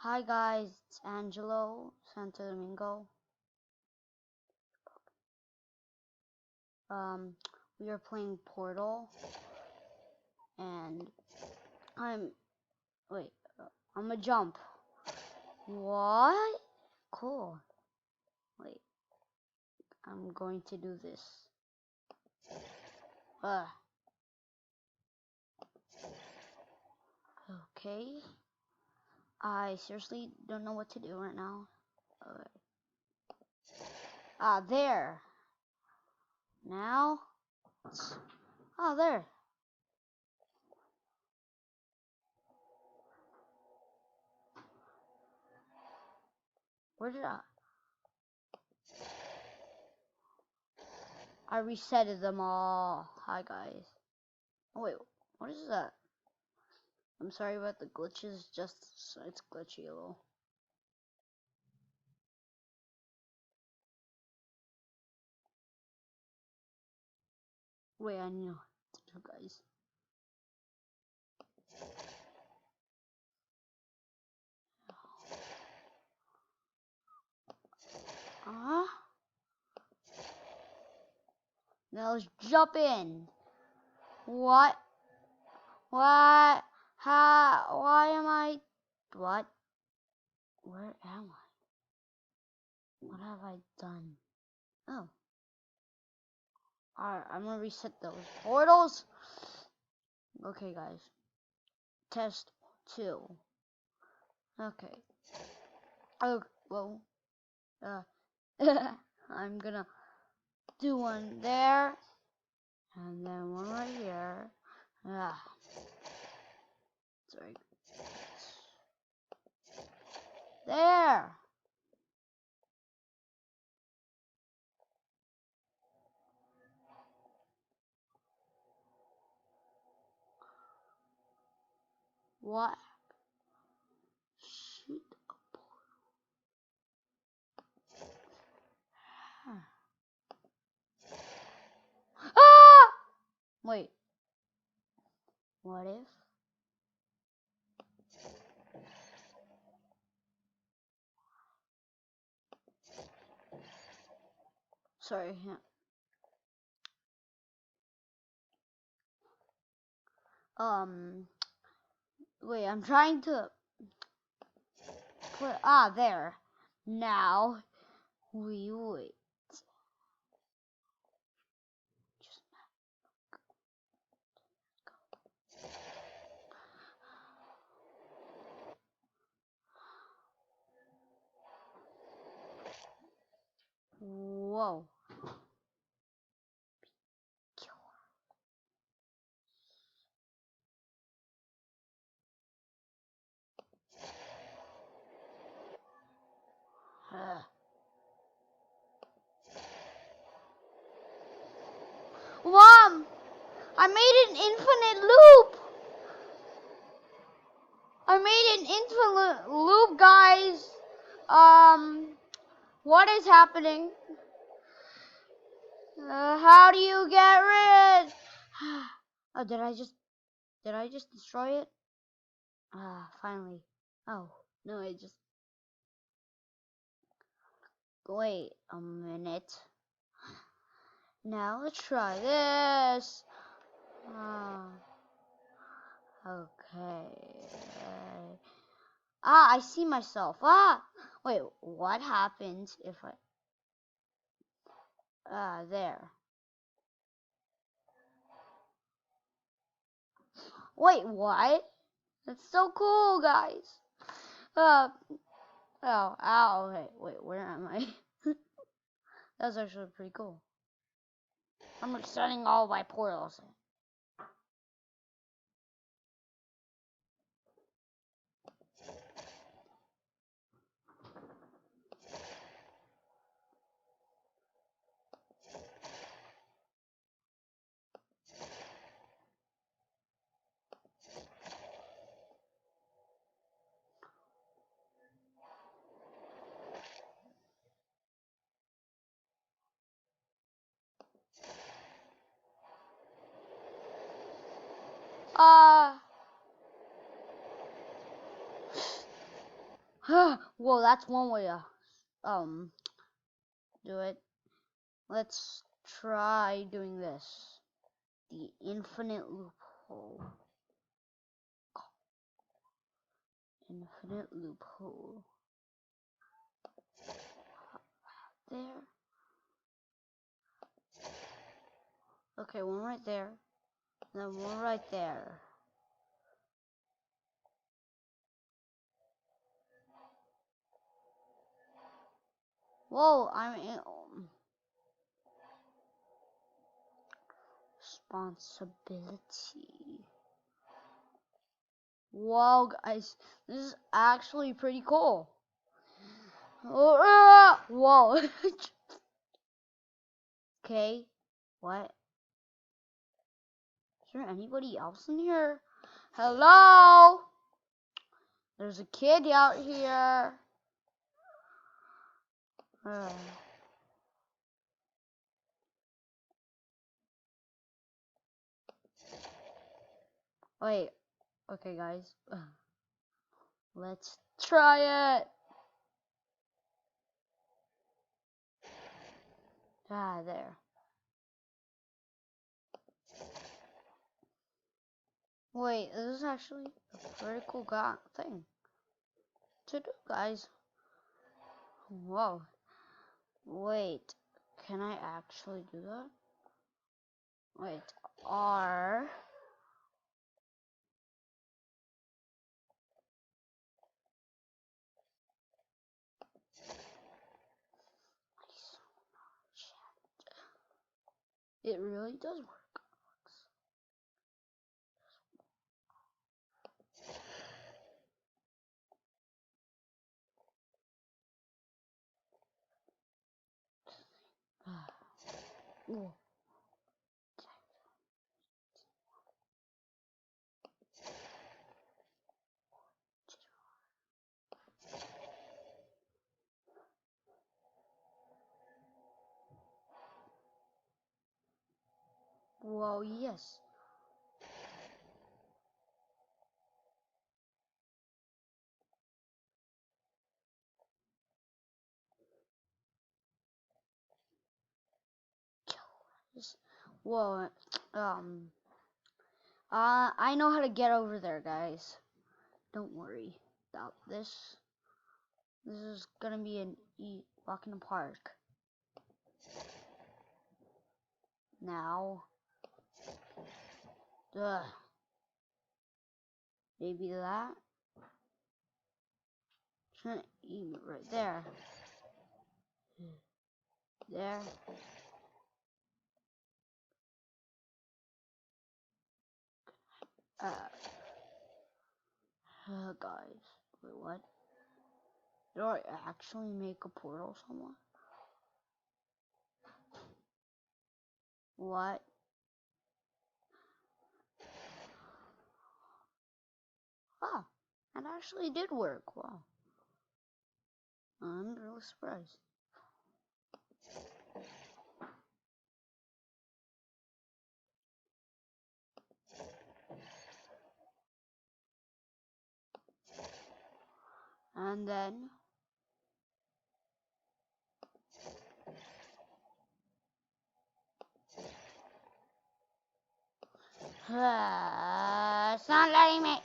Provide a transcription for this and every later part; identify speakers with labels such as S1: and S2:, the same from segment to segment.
S1: Hi guys, it's Angelo Santo Domingo. We are playing Portal, and I'm wait, I'm gonna jump. What? Cool. Wait, I'm going to do this. Okay. I seriously don't know what to do right now. There. Now. There. Where did I resetted them all. Hi guys. Oh wait, what is that? I'm sorry about the glitches, just it's glitchy a little. Wait, I know what to do, guys. Now let's jump in. What? What? How? Why am I? What? Where am I? What have I done? Oh. Alright, I'm gonna reset those portals. Okay, guys. Test 2. Okay. Oh, well. I'm gonna do one there. And then one right here. Sorry. There. What? Shoot a portal. Ah! Wait. What if? Sorry. Wait, I'm trying to put, there. Now, we wait. Whoa. Mom! I made an infinite loop! I made an infinite loop, guys! What is happening? How do you get rid? Oh, did I just destroy it? Finally. Oh, no, I just... Wait a minute. Now let's try this. Okay. I see myself. Wait, what happens if there. Wait, what? That's so cool, guys. Okay, wait, where am I? That's actually pretty cool. I'm resetting all my portals. Whoa, that's one way to do it. Let's try doing this. The infinite loophole. Infinite loophole. There. Okay, one right there. Then one right there. Whoa, I'm in responsibility. Whoa, guys, this is actually pretty cool. Whoa. Okay, what? Is there anybody else in here? Hello? There's a kid out here. Wait, okay, guys. Let's try it. There. Wait, this is actually a pretty cool thing to do, guys. Whoa. Wait, can I actually do that? Wait, R. It really does work. Whoa. Whoa, yes. Whoa. I know how to get over there, guys. Don't worry about this. This is gonna be an walk in the park. Now. Maybe that. Right there. There. Guys. Wait, what? Did I actually make a portal somewhere? What? Ah, it actually did work. Wow. I'm really surprised. And then it's not letting me.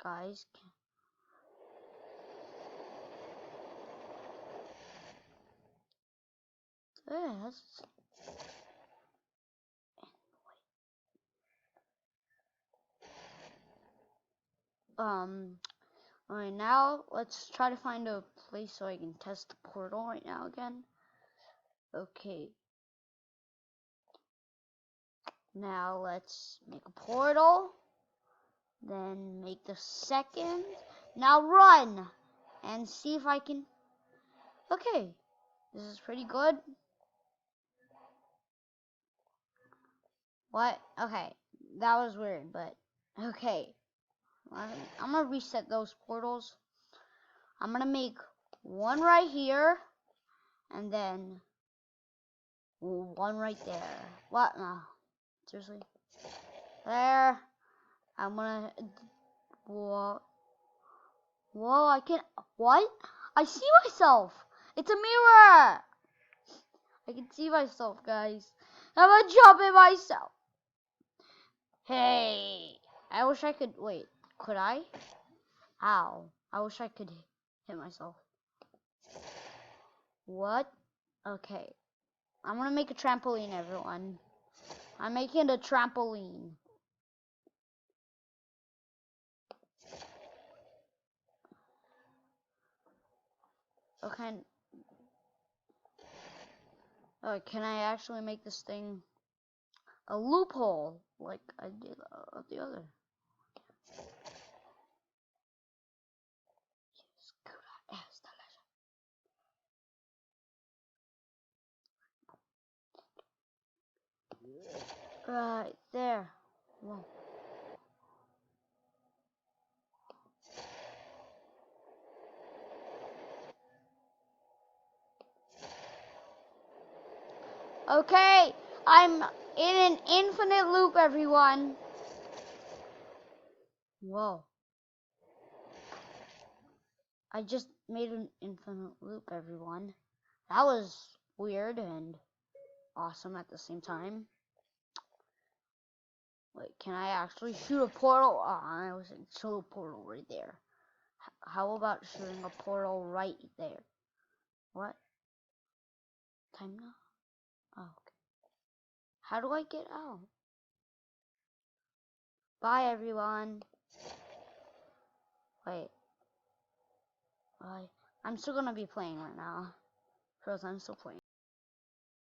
S1: Guys, yes. Alright, now let's try to find a place so I can test the portal right now again. Okay. Now let's make a portal. Then make the second. Now run! And see if I can. Okay. This is pretty good. What? Okay. That was weird, but okay. I'm gonna reset those portals. I'm gonna make one right here, and then One right there. What? No. Seriously? There. I'm gonna... Whoa. Whoa, I can... What? I see myself. It's a mirror. I can see myself, guys. I'm jumping myself. Hey. I wish I could... Wait. Could I? Ow. I wish I could hit myself. What? Okay. I'm gonna make a trampoline, everyone. I'm making a trampoline. Okay. Can I actually make this thing a loophole like I did the other? Right there. Whoa. Okay, I'm in an infinite loop, everyone. Whoa. I just made an infinite loop, everyone. That was weird and awesome at the same time. Wait, can I actually shoot a portal? Oh, I was saying shoot a portal right there. How about shooting a portal right there? What? Time now? Oh, okay. How do I get out? Bye, everyone. Wait. Bye. I'm still gonna be playing right now. Because I'm still playing.